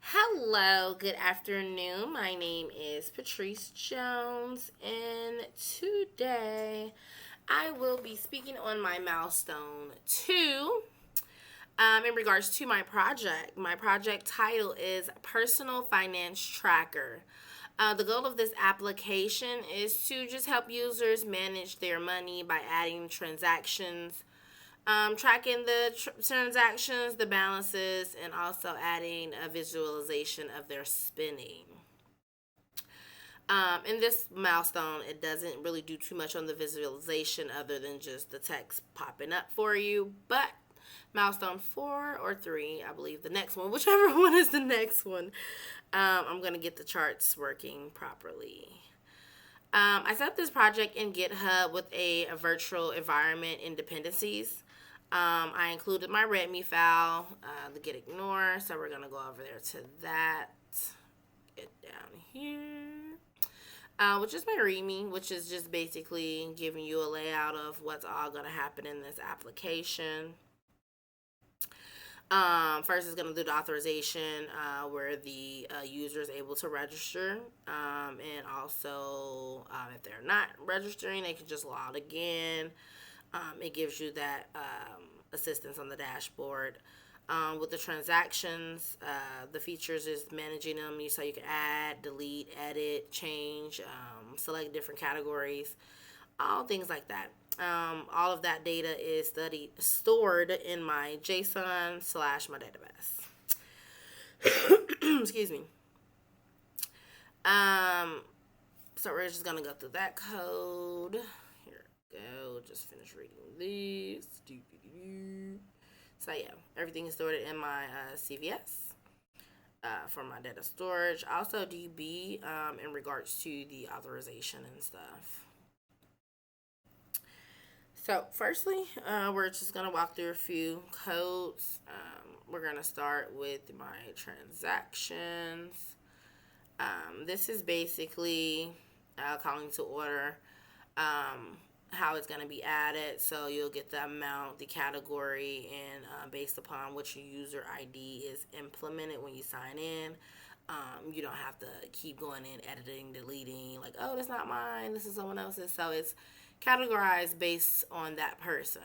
Hello, good afternoon. My name is Patrice Jones, and today I will be speaking on my milestone two in regards to my project. My project title is Personal Finance Tracker. The goal of this application is to just help users manage their money by adding transactions, tracking the transactions, the balances, and also adding a visualization of their spending. In this milestone, it doesn't really do too much on the visualization other than just the text popping up for you. But milestone 4 or 3, I believe the next one, whichever one is the next one, I'm going to get the charts working properly. I set up this project in GitHub with a virtual environment in dependencies. I included my README file, the get ignore, so we're going to go over there to that. Get down here. Which is my README, which is just basically giving you a layout of what's all going to happen in this application. First, it's going to do the authorization where the user is able to register. And also, if they're not registering, they can just log again. It gives you that assistance on the dashboard. With the transactions, the features is managing them. So you can add, delete, edit, change, select different categories, all things like that. All of that data is stored in my JSON / my database. Excuse me. So we're just gonna go through that code. Here we go. Just finish reading these. So yeah, everything is stored in my CVS for my data storage. Also DB in regards to the authorization and stuff. So firstly, we're just going to walk through a few codes. We're going to start with my transactions. This is basically calling to order how it's going to be added. So you'll get the amount, the category, and based upon which user ID is implemented when you sign in. You don't have to keep going in, editing, deleting, like, oh, that's not mine, this is someone else's. So it's categorized based on that person.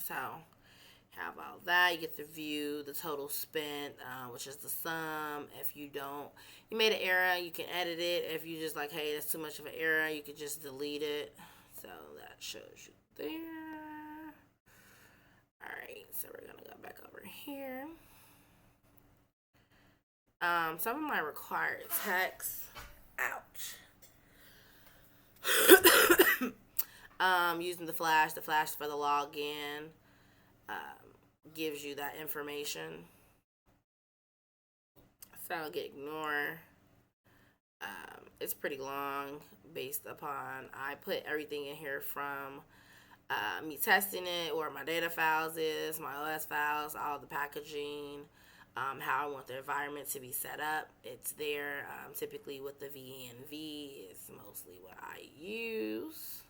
So have all that. You get to view the total spent, which is the sum. If you made an error, you can edit it. If you just like, hey, that's too much of an error, you can just delete it. So that shows you there. All right, so we're gonna go back over here. Some of my required text. Ouch. Using the flash for the login gives you that information. So I'll get ignore. It's pretty long based upon I put everything in here from me testing it, or my data files is, my OS files, all the packaging, how I want the environment to be set up. It's there. Typically with the VNV is mostly what I use.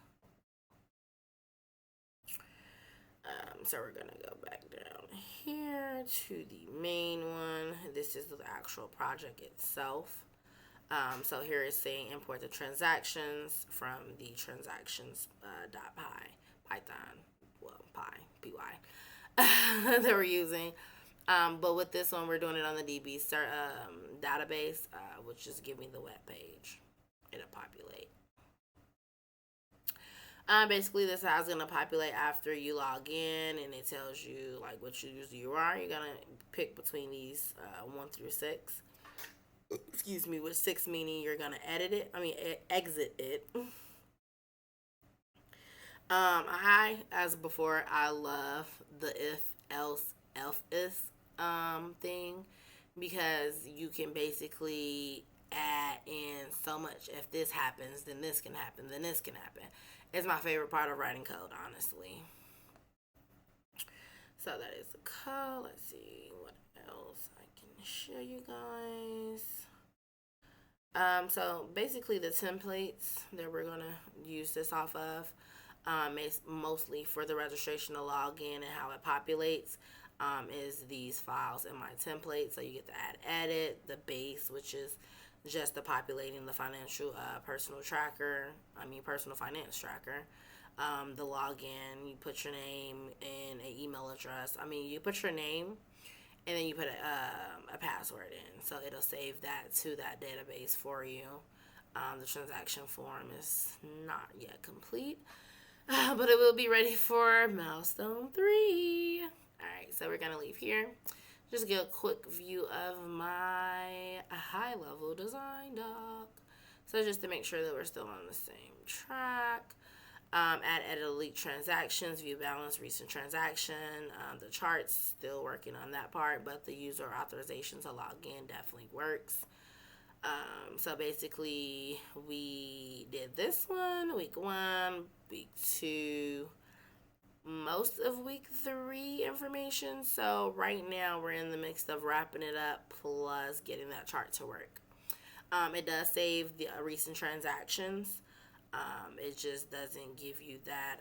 So we're going to go back down here to the main one. This is the actual project itself. So here it's saying import the transactions from the Python, py that we're using. But with this one, we're doing it on the DB database, which is giving the web page. It'll populate. Basically, this is how it's going to populate after you log in, and it tells you like which user you are. You're going to pick between these 1 through 6. Excuse me, with 6 meaning you're going to exit it. As before, I love the if, else, if thing, because you can basically add in so much. If this happens, then this can happen, then this can happen. It's my favorite part of writing code, honestly. So that is the code. Let's see what else I can show you guys. So basically the templates that we're going to use this off of, mostly for the registration to log in and how it populates. is these files in my template. So you get to add edit, the base, which is just the populating the financial personal finance tracker. The login, you put your name and an email address. You put your name and then you put a password in. So it'll save that to that database for you. The transaction form is not yet complete, but it will be ready for milestone 3. Alright, so we're going to leave here. Just get a quick view of my high-level design doc. So just to make sure that we're still on the same track. Add, edit, delete transactions, view balance, recent transaction. The charts, still working on that part, but the user authorization to log in definitely works. So basically, we did this one, week 1, week 2, most of week 3 information. So right now, we're in the mix of wrapping it up plus getting that chart to work. It does save the recent transactions. It just doesn't give you that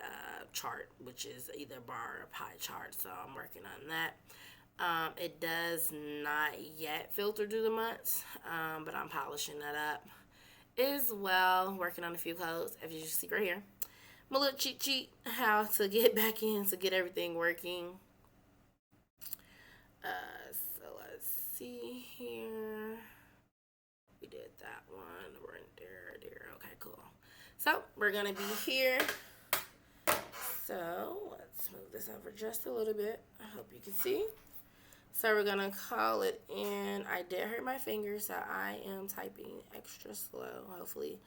chart, which is either bar or pie chart. So I'm working on that. It does not yet filter through the months, but I'm polishing that up as well. Working on a few codes, as you see right here. My little cheat sheet, how to get back in to get everything working. So let's see here. We did that one. We're in there. Okay, cool. So we're gonna be here. So let's move this over just a little bit. I hope you can see. So we're gonna call it in. I did hurt my finger, so I am typing extra slow. Hopefully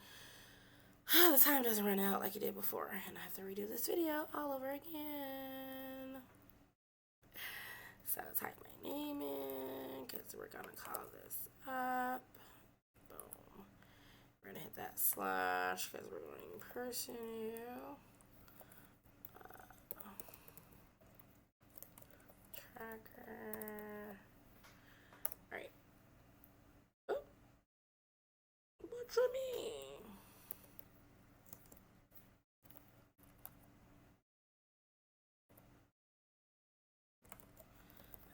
the time doesn't run out like it did before, and I have to redo this video all over again. So type my name in, because we're gonna call this up. Boom. We're gonna hit that slash, because we're going personnel. Tracker. Alright. Oh. What you mean?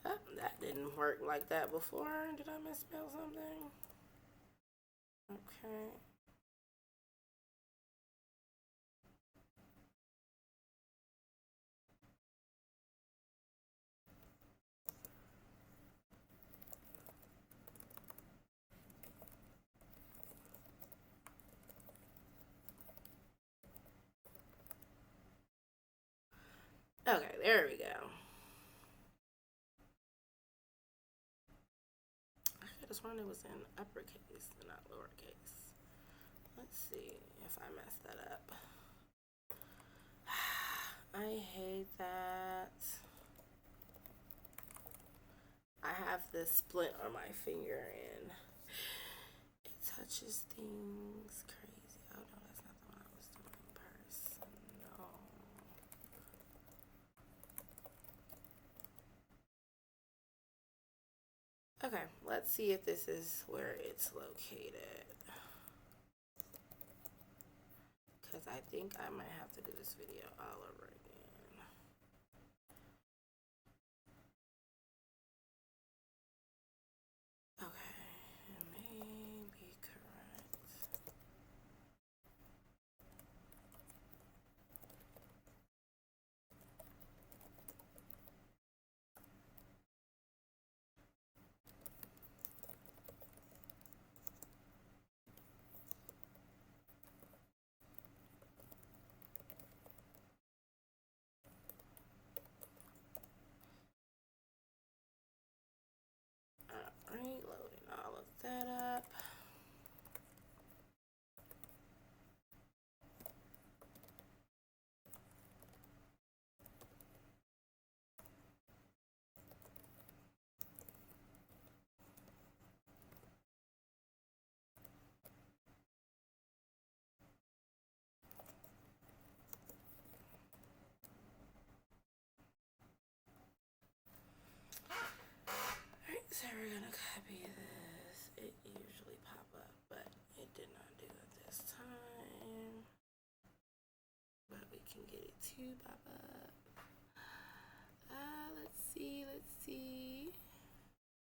Oh, that didn't work like that before. Did I misspell something? Okay. Okay, there we go. I could have sworn it was in uppercase and not lowercase. Let's see if I messed that up. I hate that. I have this splint on my finger and it touches things crazy. Oh no, that's not the one I was doing in person. No. Okay, let's see if this is where it's located. Because I think I might have to do this video all over again. Okay, it may be correct. Alright, loading all of that up. Alright, so we're gonna copy this. It usually pop up, but it did not do it this time. But we can get it to pop up. Let's see. Let's see.